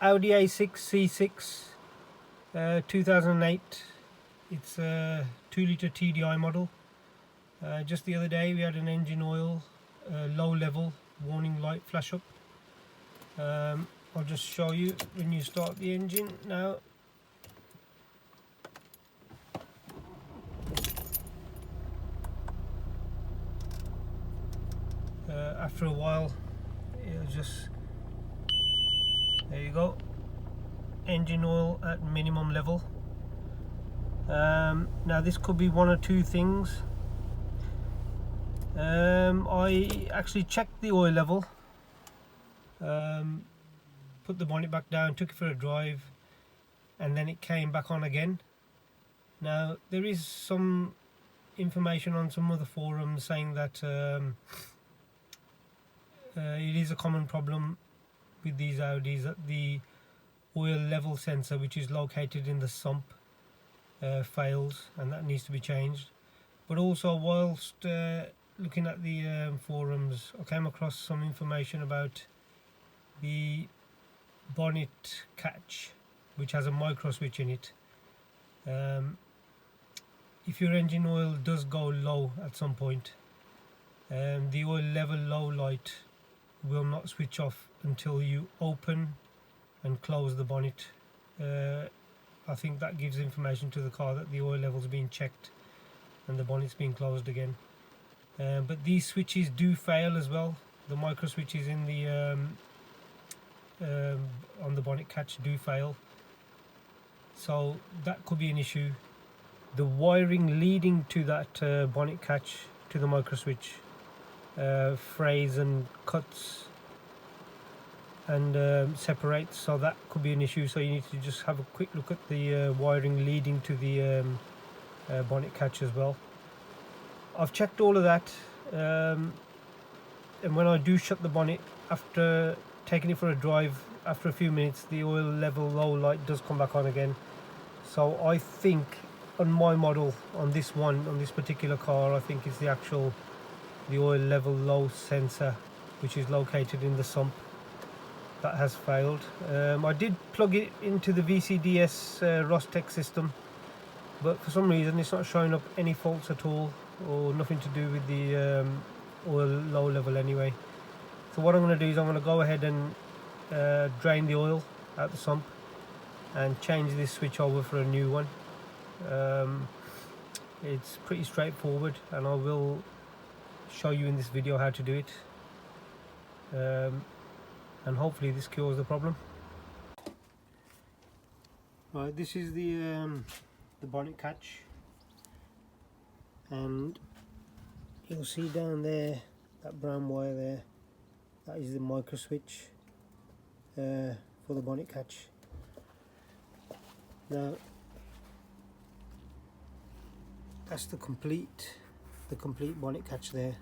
Audi A6 C6 2008. It's a 2-litre TDI model. Just the other day we had an engine oil low level warning light flash up. I'll just show you when you start the engine now. After a while it'll just, there you go, engine oil at minimum level. Now this could be one or two things. I actually checked the oil level, put the bonnet back down, took it for a drive, and then it came back on again. Now there is some information on some other forums saying that it is a common problem with these Audis that the oil level sensor, which is located in the sump, fails, and that needs to be changed. But also, whilst looking at the forums, I came across some information about the bonnet catch, which has a micro switch in it. If your engine oil does go low at some point, the oil level low light will not switch off until you open and close the bonnet. I think that gives information to the car that the oil level's been checked and the bonnet's been closed again. But these switches do fail as well. The micro switches in the on the bonnet catch do fail, so that could be an issue. The wiring leading to that bonnet catch to the micro switch frays and cuts and separates, so that could be an issue. So you need to just have a quick look at the wiring leading to the bonnet catch as well. I've checked all of that, and when I do shut the bonnet after taking it for a drive, after a few minutes the oil level low light does come back on again. So I think on my model, on this particular car, I think it's the oil level low sensor, which is located in the sump, that has failed. I did plug it into the VCDS Rostec system, but for some reason it's not showing up any faults at all, or nothing to do with the oil low level anyway. So what I'm going to do is I'm going to go ahead and drain the oil out the sump and change this switch over for a new one. It's pretty straightforward, and I will show you in this video how to do it, and hopefully this cures the problem. Right, this is the bonnet catch, and you'll see down there, that brown wire there, that is the micro switch for the bonnet catch. Now that's the complete bonnet catch there,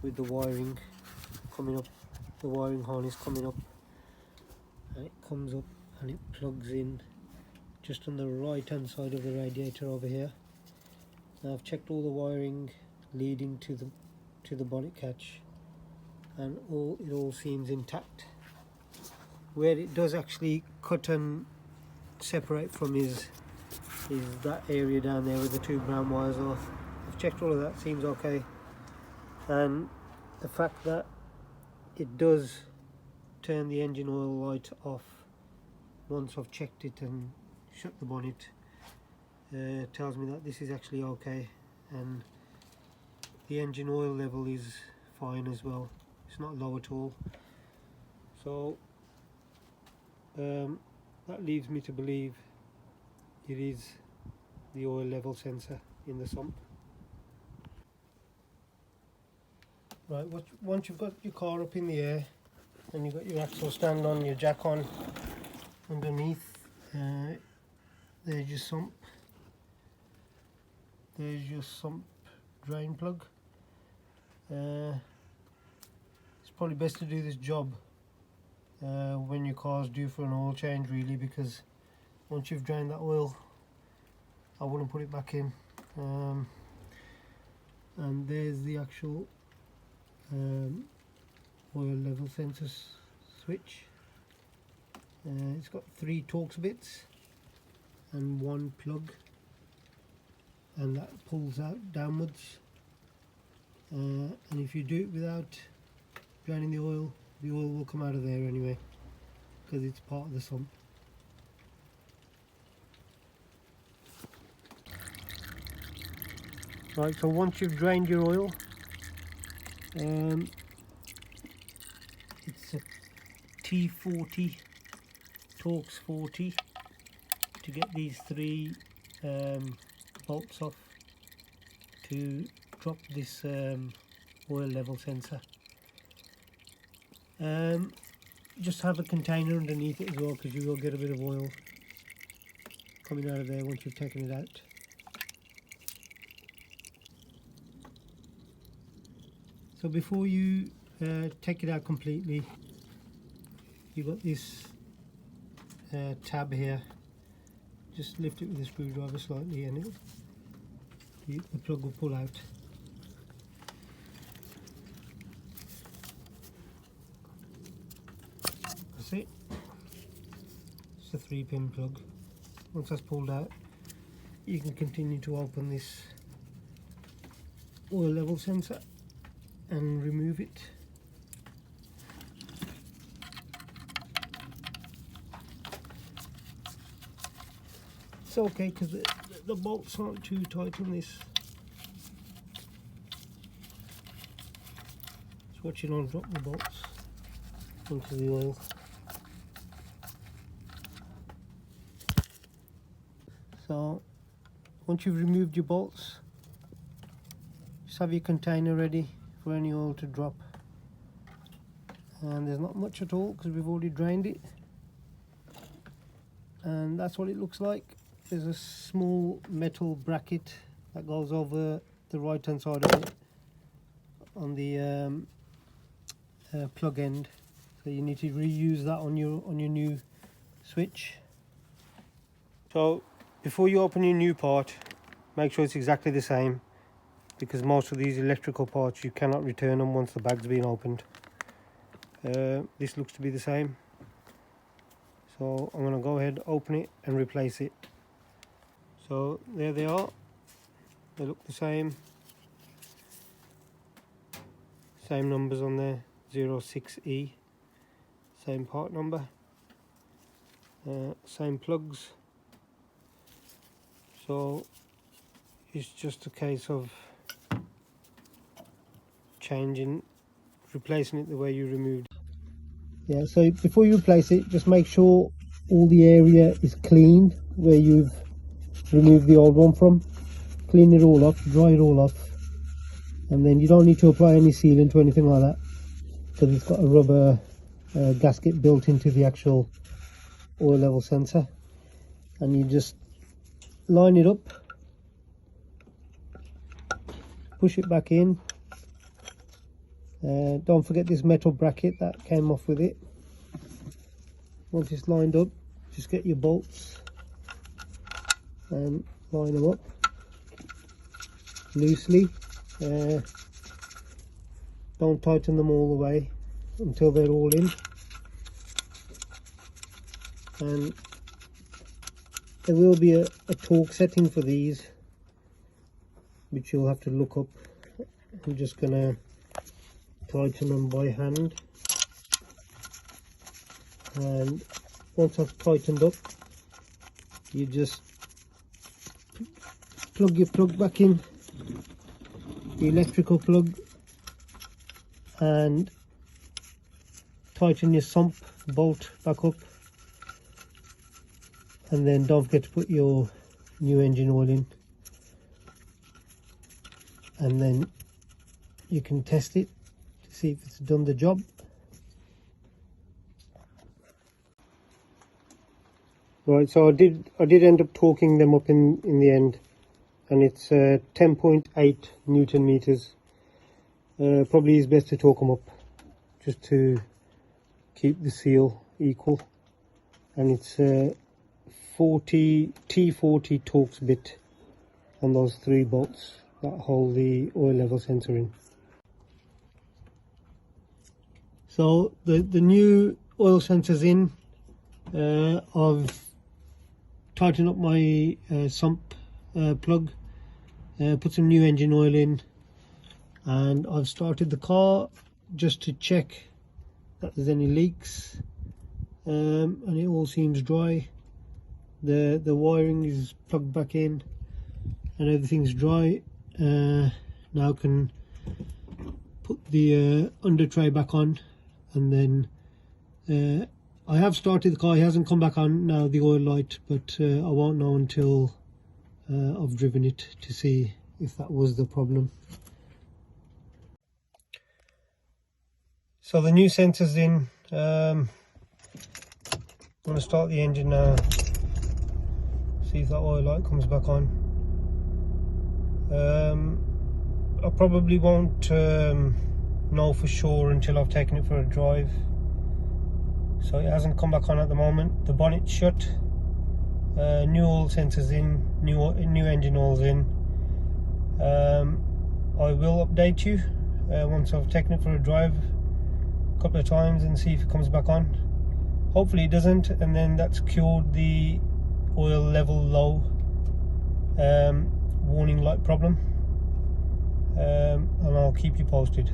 with the wiring coming up, the wiring harness coming up, and it comes up and it plugs in just on the right hand side of the radiator over here. Now I've checked all the wiring leading to the bonnet catch, and it all seems intact. Where it does actually cut and separate from is that area down there with the two brown wires off. I've checked all of that, seems okay, and the fact that it does turn the engine oil light off once I've checked it and shut the bonnet tells me that this is actually okay, and the engine oil level is fine as well. It's not low at all, so that leads me to believe it is the oil level sensor in the sump. Right, once you've got your car up in the air and you've got your axle stand on, your jack on underneath, there's your sump. There's your sump drain plug. It's probably best to do this job when your car's due for an oil change, really, because once you've drained that oil, I wouldn't put it back in. And there's the actual oil level sensor switch. It's got 3 Torx bits and 1 plug, and that pulls out downwards. And if you do it without draining the oil will come out of there anyway, because it's part of the sump. Right, so once you've drained your oil, it's a T40 Torx 40 to get these 3 bolts off to drop this oil level sensor. Just have a container underneath it as well, because you will get a bit of oil coming out of there once you've taken it out. So before you take it out completely, you've got this tab here. Just lift it with a screwdriver slightly and the plug will pull out. That's it. It's a 3-pin plug. Once that's pulled out, you can continue to open this oil level sensor and remove it. It's okay because the bolts aren't too tight on this. Just watch it on drop the bolts into the oil. So once you've removed your bolts, just have your container ready for any oil to drop. And there's not much at all because we've already drained it. And that's what it looks like. There's a small metal bracket that goes over the right hand side of it on the plug end. So you need to reuse that on your new switch. So before you open your new part, make sure it's exactly the same, because most of these electrical parts you cannot return them once the bag's been opened. This looks to be the same, so I'm going to go ahead, open it and replace it. So there they are, they look the same numbers on there, 06E, same part number, same plugs. So it's just a case of replacing it the way you removed it. Yeah, so before you replace it, just make sure all the area is clean where you've removed the old one from. Clean it all off, dry it all off, and then you don't need to apply any sealant or anything like that, because it's got a rubber gasket built into the actual oil level sensor. And you just line it up, push it back in. Don't forget this metal bracket that came off with it. Once it's lined up, just get your bolts and line them up loosely. Don't tighten them all the way until they're all in. And there will be a torque setting for these, which you'll have to look up. I'm just going to tighten them by hand, and once I've tightened up, you just plug your plug back in, the electrical plug, and tighten your sump bolt back up, and then don't forget to put your new engine oil in, and then you can test it to see if it's done the job. Right, so I did end up torquing them up in the end, and it's 10.8 Newton meters. Probably is best to torque them up just to keep the seal equal, and it's 40 T40 Torx bit on those 3 bolts that hold the oil level sensor in. So the new oil sensor's in, I've tightened up my sump plug, put some new engine oil in, and I've started the car just to check that there's any leaks, and it all seems dry. The wiring is plugged back in and everything's dry. Now I can put the under tray back on, and then I have started the car. It hasn't come back on now, the oil light, but I won't know until I've driven it to see if that was the problem. So the new sensor's in. I'm going to start the engine now, see if that oil light comes back on. I probably won't know for sure until I've taken it for a drive. So it hasn't come back on at the moment. The bonnet's shut. New oil sensors in, new engine oil's in. I will update you once I've taken it for a drive a couple of times and see if it comes back on. Hopefully it doesn't, and then that's cured the oil level low warning light problem, and I'll keep you posted.